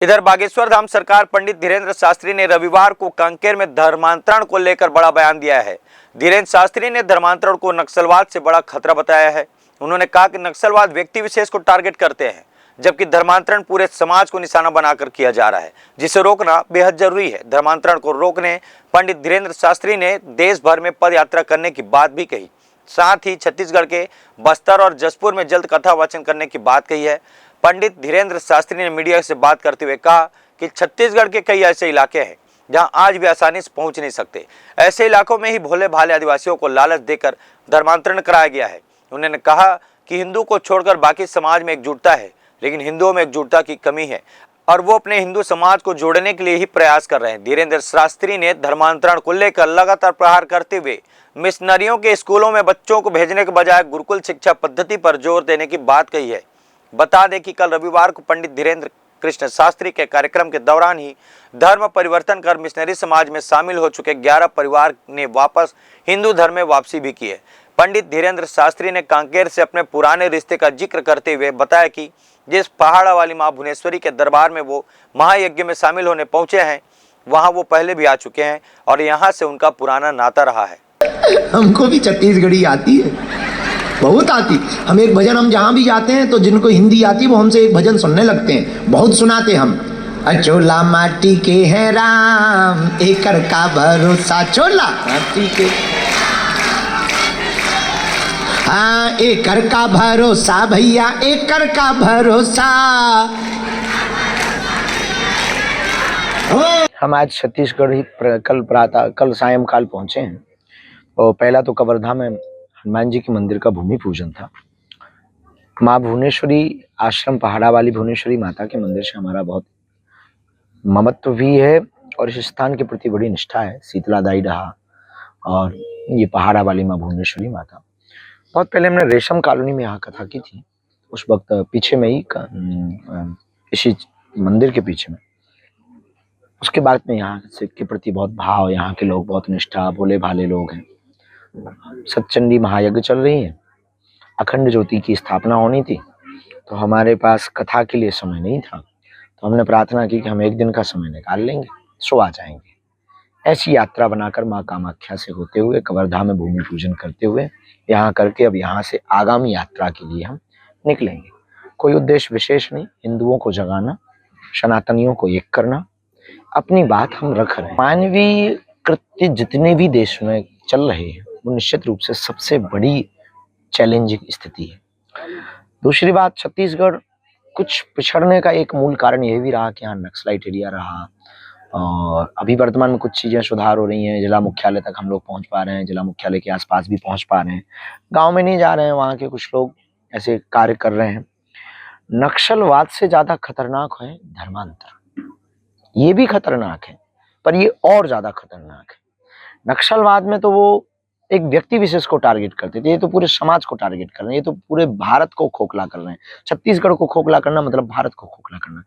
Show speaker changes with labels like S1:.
S1: इधर बागेश्वर धाम सरकार पंडित धीरेन्द्र शास्त्री ने रविवार को कांकेर में धर्मांतरण को लेकर बड़ा बयान दिया है। धीरेन्द्र शास्त्री ने धर्मांतरण को नक्सलवाद से बड़ा खतरा बताया है। उन्होंने कहा कि नक्सलवाद व्यक्ति विशेष को टारगेट करते हैं, जबकि धर्मांतरण पूरे समाज को निशाना बनाकर किया जा रहा है, जिसे रोकना बेहद जरूरी है। धर्मांतरण को रोकने पंडित धीरेन्द्र शास्त्री ने देश भर में पद यात्रा करने की बात भी कही। साथ ही छत्तीसगढ़ के बस्तर और जसपुर में जल्द कथा वाचन करने की बात कही है। पंडित धीरेन्द्र शास्त्री ने मीडिया से बात करते हुए कहा कि छत्तीसगढ़ के कई ऐसे इलाके हैं जहां आज भी आसानी से पहुंच नहीं सकते। ऐसे इलाकों में ही भोले भाले आदिवासियों को लालच देकर धर्मांतरण कराया गया है। उन्होंने कहा कि हिंदू को छोड़कर बाकी समाज में एकजुटता है, लेकिन हिंदुओं में एकजुटता की कमी है और वो अपने हिंदू समाज को जोड़ने के लिए ही प्रयास कर रहे हैं। धीरेन्द्र शास्त्री ने धर्मांतरण को लेकर लगातार प्रहार करते हुए मिशनरियों के स्कूलों में बच्चों को भेजने के बजाय गुरुकुल शिक्षा पद्धति पर जोर देने की बात कही है। बता दें कि कल रविवार को पंडित धीरेन्द्र कृष्ण शास्त्री के कार्यक्रम के दौरान ही धर्म परिवर्तन कर मिशनरी समाज में शामिल हो चुके 11 परिवार ने वापस हिंदू धर्म में वापसी भी की है। पंडित धीरेन्द्र शास्त्री ने कांकेर से अपने पुराने रिश्ते का जिक्र करते हुए बताया कि जिस पहाड़ा वाली मां भुवनेश्वरी के दरबार में वो महायज्ञ में शामिल होने पहुंचे हैं, वहां वो पहले भी आ चुके हैं और यहाँ से उनका पुराना नाता रहा है।
S2: हमको भी छत्तीसगढ़ी आती है, बहुत आती। हम एक भजन, हम जहाँ भी जाते हैं तो जिनको हिंदी आती है वो हमसे एक भजन सुनने लगते हैं, बहुत सुनाते हम। चोला माटी के है राम, एकर का भरोसा। चोला माटी के, हाँ एकर का भरोसा भैया, एकर का भरोसा।
S3: हम आज छत्तीसगढ़ ही कल सायंकाल पहुंचे हैं और पहला तो कवर्धा में हनुमान जी के मंदिर का भूमि पूजन था। माँ भुवनेश्वरी आश्रम, पहाड़ा वाली भुवनेश्वरी माता के मंदिर से हमारा बहुत ममत्व भी है और इस स्थान के प्रति बड़ी निष्ठा है। शीतलादायी रहा और ये पहाड़ा वाली माँ भुवनेश्वरी माता, बहुत पहले हमने रेशम कॉलोनी में यहाँ कथा की थी, उस वक्त पीछे में ही इसी मंदिर के पीछे में। उसके बाद में यहाँ से के प्रति बहुत भाव, यहाँ के लोग बहुत निष्ठा, भोले भाले लोग हैं। सतचंडी महायज्ञ चल रही है, अखंड ज्योति की स्थापना होनी थी, तो हमारे पास कथा के लिए समय नहीं था, तो हमने प्रार्थना की कि हम एक दिन का समय निकाल लेंगे, सो आ जाएंगे। ऐसी यात्रा बनाकर माँ कामाख्या से होते हुए कवर्धा में भूमि पूजन करते हुए यहाँ करके अब यहाँ से आगामी यात्रा के लिए हम निकलेंगे। कोई उद्देश्य विशेष नहीं, हिंदुओं को जगाना, सनातनियों को एक करना, अपनी बात हम रख रहे हैं। मानवीय कृत्य जितने भी देश में चल रहे हैं वो निश्चित रूप से सबसे बड़ी चैलेंजिंग स्थिति है। दूसरी बात, छत्तीसगढ़ कुछ पिछड़ने का एक मूल कारण यह भी रहा कि यहाँ नक्सलाइट एरिया रहा और अभी वर्तमान में कुछ चीजें सुधार हो रही हैं। जिला मुख्यालय तक हम लोग पहुंच पा रहे हैं, जिला मुख्यालय के आसपास भी पहुंच पा रहे हैं, गांव में नहीं जा रहे हैं। वहाँ के कुछ लोग ऐसे कार्य कर रहे हैं। नक्सलवाद से ज्यादा खतरनाक है धर्मांतर, ये भी खतरनाक है पर ये और ज्यादा खतरनाक है। नक्सलवाद में तो वो एक व्यक्ति विशेष को टारगेट करते थे, ये तो पूरे समाज को टारगेट कर रहे हैं, ये तो पूरे भारत को खोखला कर रहे हैं। छत्तीसगढ़ को खोखला करना मतलब भारत को खोखला करना।